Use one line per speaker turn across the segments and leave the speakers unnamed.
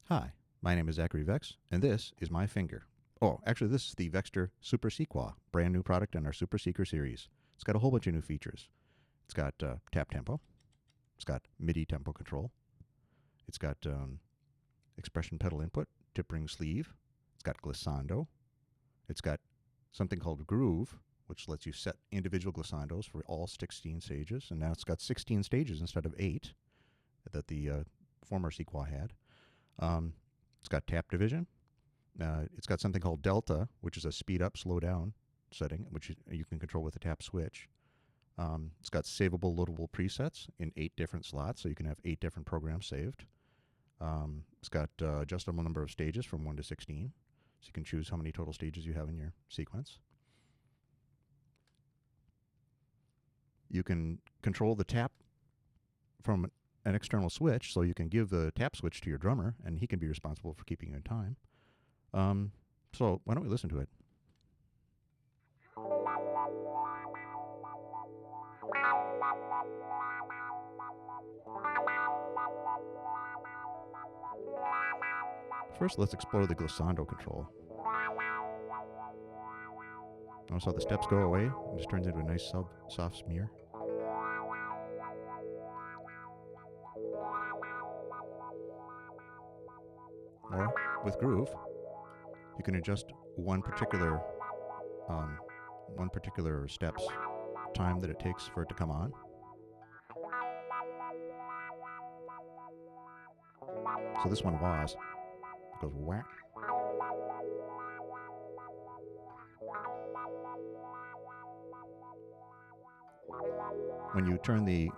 Hi, my name is ZVEX, and this is my finger. Oh, actually, this is the Vexter Super Seek Wah, brand new product in our Super Seeker series. It's got a whole bunch of new features. It's got tap tempo. It's got MIDI tempo control. It's got expression pedal input, tip ring sleeve. It's got glissando. It's got something called groove, which lets you set individual glissandos for all 16 stages. And now it's got 16 stages instead of 8 that the former Seek Wah had. It's got tap division. It's got something called delta, which is a speed up, slow down setting, which you can control with a tap switch. It's got savable, loadable presets in 8 different slots, so you can have 8 different programs saved. It's got adjustable number of stages from 1 to 16, so you can choose how many total stages you have in your sequence. You can control the tap from an external switch, so you can give the tap switch to your drummer, and he can be responsible for keeping you in time. So why don't we listen to it? First, let's explore the glissando control. Notice how the steps go away and just turns into a nice soft smear. Or with groove, you can adjust one particular step's time that it takes for it to come on. So this one wahs. It goes whack. When you turn the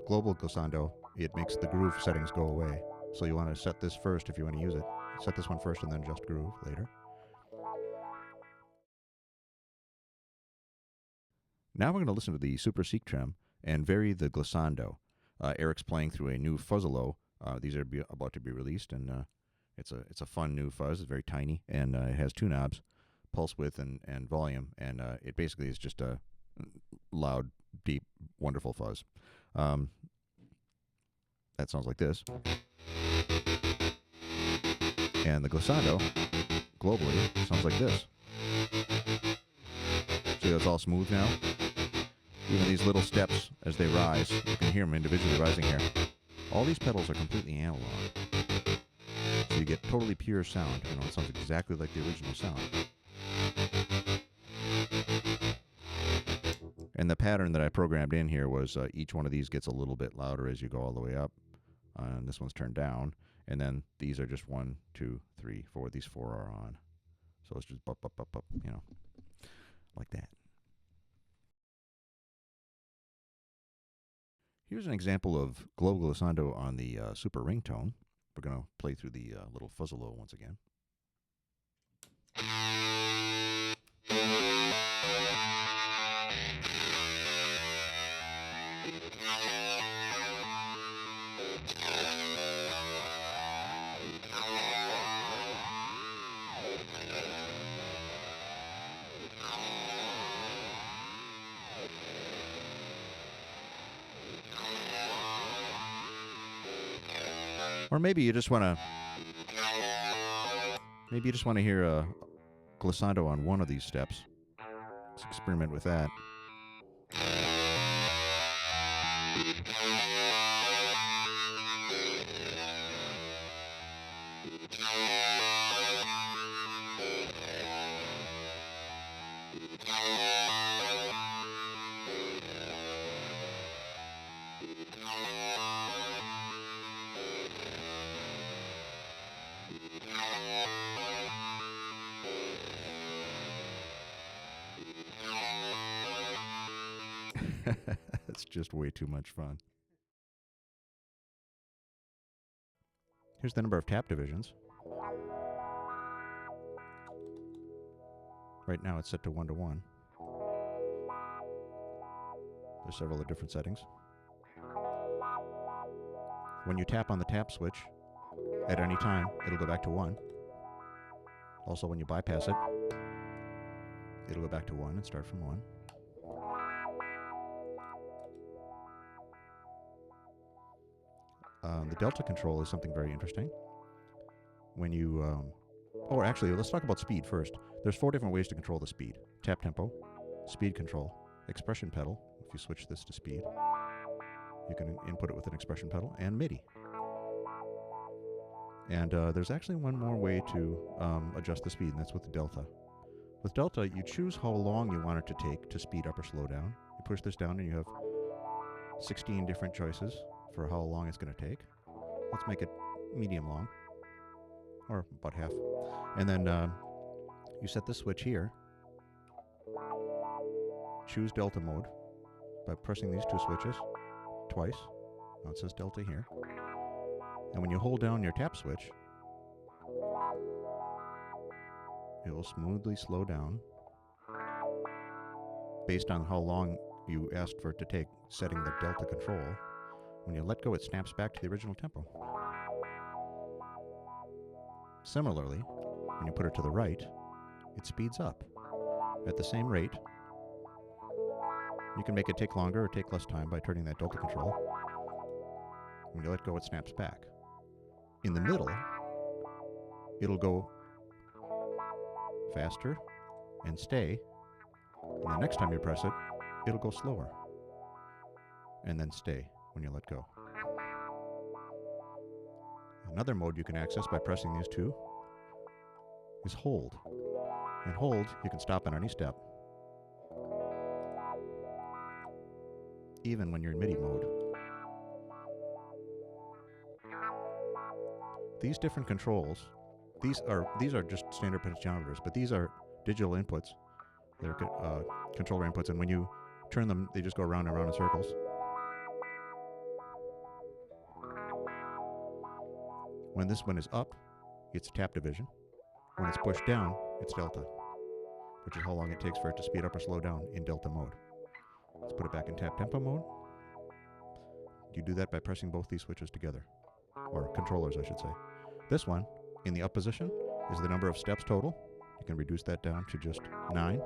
Global Glissando, it makes the groove settings go away. So you want to set this first if you want to use it. Set this one first and then adjust groove later. Now we're going to listen to the Super Seek Trem and vary the glissando. Eric's playing through a new fuzzolo. These are about to be released, and it's a fun new fuzz. It's very tiny, and it has 2 knobs, pulse width and volume, and it basically is just a loud, deep, wonderful fuzz. That sounds like this. And the glissando, globally, sounds like this. See, that's all smooth now. Even these little steps, as they rise, you can hear them individually rising here. All these pedals are completely analog. So you get totally pure sound. You know, it sounds exactly like the original sound. And the pattern that I programmed in here was each one of these gets a little bit louder as you go all the way up. And this one's turned down. And then these are just 1, 2, 3, 4. These 4 are on. So it's just up, you know, like that. Here's an example of Global Glissando on the Super Ringtone. We're going to play through the little fuzzolo once again. Or maybe you just want to hear a glissando on one of these steps. Let's experiment with that. It's just way too much fun. Here's the number of tap divisions. Right now it's set to 1 to 1. There's several different settings. When you tap on the tap switch at any time, it'll go back to 1. Also, when you bypass it, it'll go back to 1 and start from 1. The delta control is something very interesting. when you, or actually, let's talk about speed first. There's 4 different ways to control the speed. Tap tempo, speed control, expression pedal. If you switch this to speed, you can input it with an expression pedal, and MIDI. And there's actually one more way to adjust the speed, and that's with the delta. With delta, you choose how long you want it to take to speed up or slow down. You push this down and you have 16 different choices for how long it's going to take. Let's make it medium long, or about half. And then you set this switch here. Choose delta mode by pressing these 2 switches twice. Now it says delta here. And when you hold down your tap switch, it will smoothly slow down based on how long you asked for it to take, setting the delta control. When you let go, it snaps back to the original tempo. Similarly, when you put it to the right, it speeds up at the same rate. You can make it take longer or take less time by turning that delta control. When you let go, it snaps back. In the middle, it'll go faster and stay. And the next time you press it, it'll go slower and then stay when you let go. Another mode you can access by pressing these 2 is hold. In hold, you can stop on any step, even when you're in MIDI mode. These different controls, these are just standard potentiometers, but these are digital inputs. They're controller inputs, and when you turn them, they just go around and around in circles. When this one is up, it's tap division. When it's pushed down, it's delta, which is how long it takes for it to speed up or slow down in delta mode. Let's put it back in tap tempo mode. You do that by pressing both these switches together, or controllers, I should say. This one, in the up position, is the number of steps total. You can reduce that down to just 9.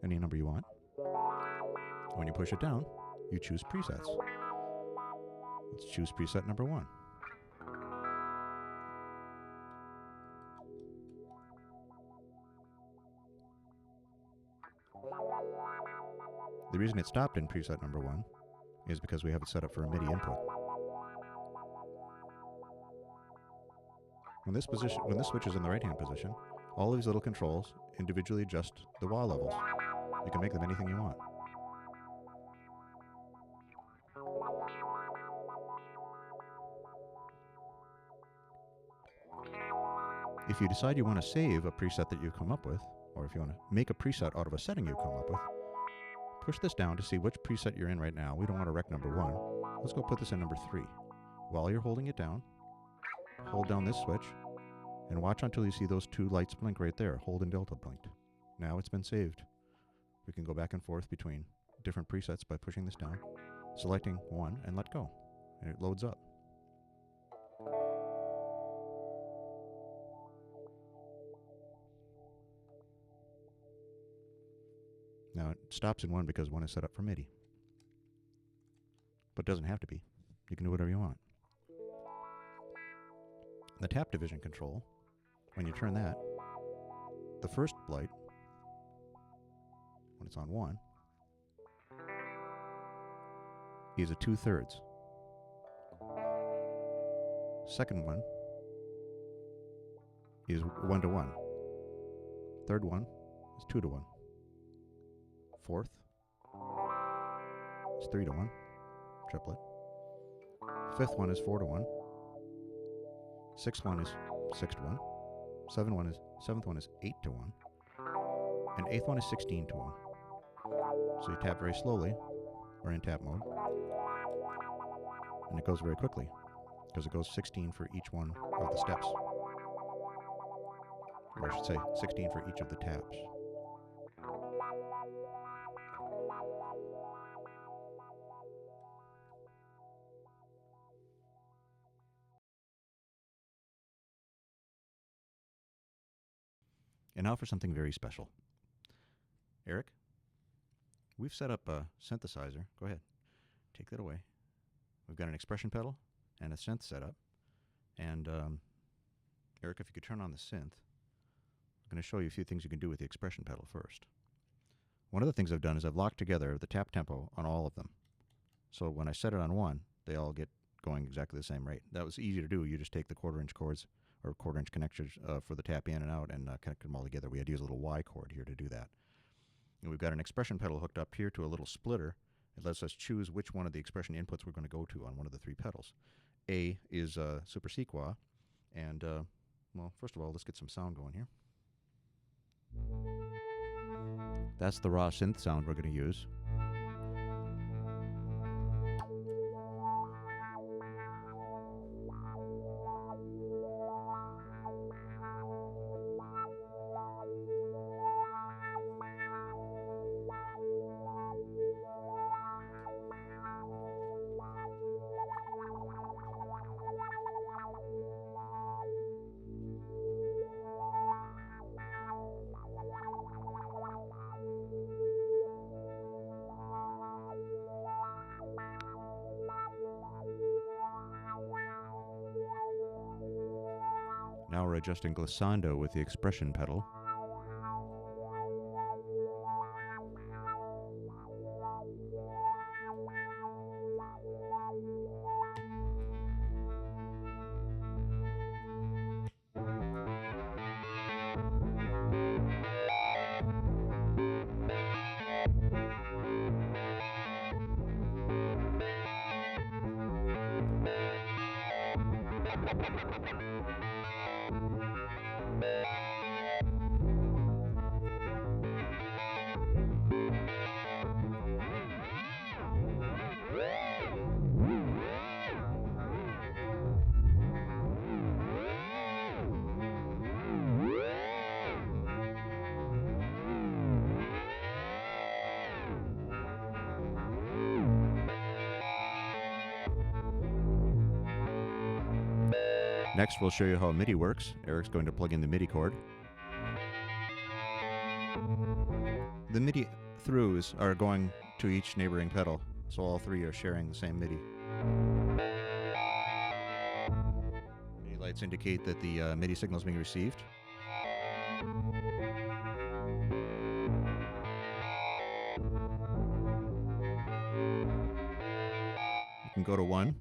Any number you want. When you push it down, you choose presets. Let's choose preset number 1. The reason it stopped in preset number 1 is because we have it set up for a MIDI input. When this switch is in the right-hand position, all these little controls individually adjust the wah levels. You can make them anything you want. If you decide you want to save a preset that you've come up with, or if you want to make a preset out of a setting you've come up with, push this down to see which preset you're in right now. We don't want to rec number 1. Let's go put this in number 3. While you're holding it down, hold down this switch, and watch until you see those 2 lights blink right there. Hold and delta blinked. Now it's been saved. We can go back and forth between different presets by pushing this down, selecting one, and let go. And it loads up. Now it stops in 1 because 1 is set up for MIDI. But it doesn't have to be. You can do whatever you want. The tap division control, when you turn that, the first light, when it's on 1, is a 2/3. Second one is 1-to-1. Third one is 2-to-1. Fourth is 3-to-1, triplet. Fifth one is 4-to-1. Sixth one is 6-to-1. Seventh one is 8-to-1. And eighth one is 16-to-1. So you tap very slowly, or in tap mode, and it goes very quickly, because it goes 16 for each one of the steps. Or I should say 16 for each of the taps. And now for something very special. Eric, we've set up a synthesizer. Go ahead, take that away. We've got an expression pedal and a synth setup. And Eric, if you could turn on the synth, I'm going to show you a few things you can do with the expression pedal first. One of the things I've done is I've locked together the tap tempo on all of them. So when I set it on one, they all get going exactly the same rate. That was easy to do. You just take the quarter-inch cords or quarter-inch connectors for the tap in and out and connect them all together. We had to use a little Y cord here to do that. And we've got an expression pedal hooked up here to a little splitter. It lets us choose which one of the expression inputs we're going to go to on one of the three pedals. A is Super Seek Wah, and well, first of all, let's get some sound going here. That's the raw synth sound we're going to use. Now we're adjusting glissando with the expression pedal. Next, we'll show you how MIDI works. Eric's going to plug in the MIDI cord. The MIDI throughs are going to each neighboring pedal, so all three are sharing the same MIDI. MIDI lights indicate that the MIDI signal is being received. You can go to 1.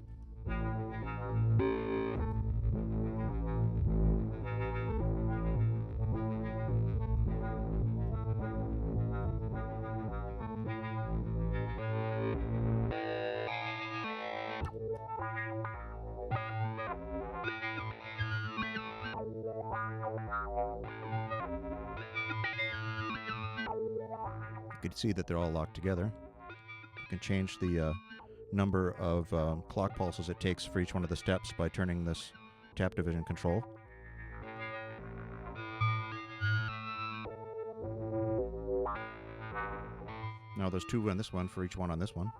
You can see that they're all locked together. You can change the number of clock pulses it takes for each one of the steps by turning this tap division control. Now there's 2 on this one for each one on this one.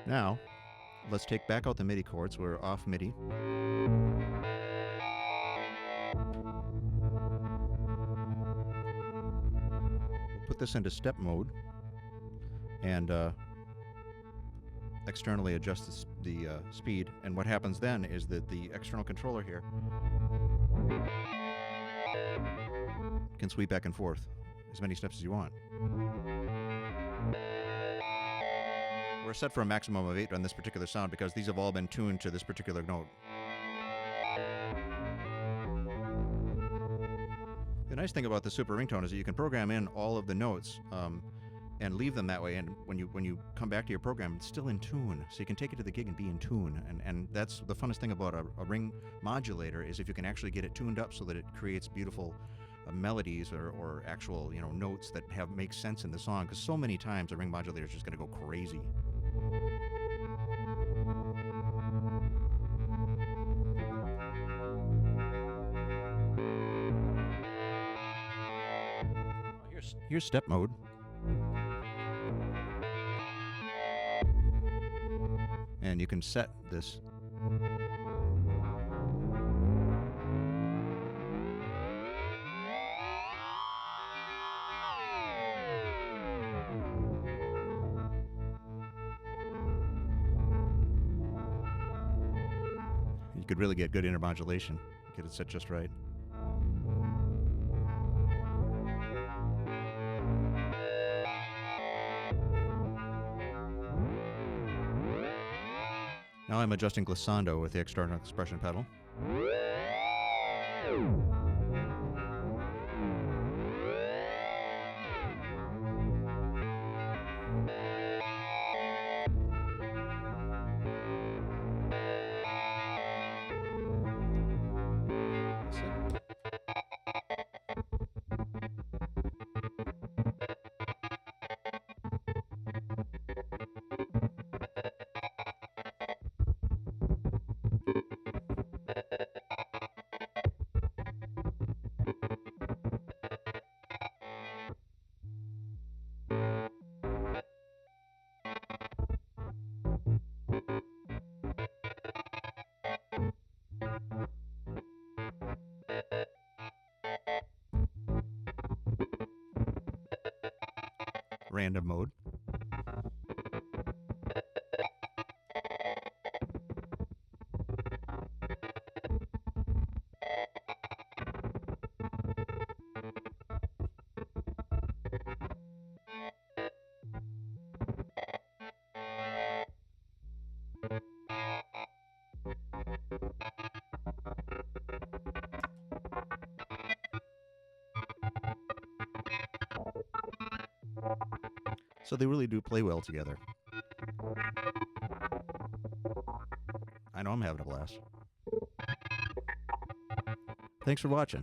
Now, let's take back out the MIDI chords. We're off MIDI. We'll put this into step mode and externally adjust the speed. And what happens then is that the external controller here can sweep back and forth as many steps as you want. We're set for a maximum of 8 on this particular sound because these have all been tuned to this particular note. The nice thing about the Super Ringtone is that you can program in all of the notes, and leave them that way. And when you come back to your program, it's still in tune. So you can take it to the gig and be in tune. And that's the funnest thing about a ring modulator, is if you can actually get it tuned up so that it creates beautiful melodies or actual notes that make sense in the song. Because so many times a ring modulator is just going to go crazy. Here's step mode. And you can set this. You could really get good intermodulation. Get it set just right. Now I'm adjusting glissando with the external expression pedal. Random mode. So they really do play well together. I know I'm having a blast. Thanks for watching.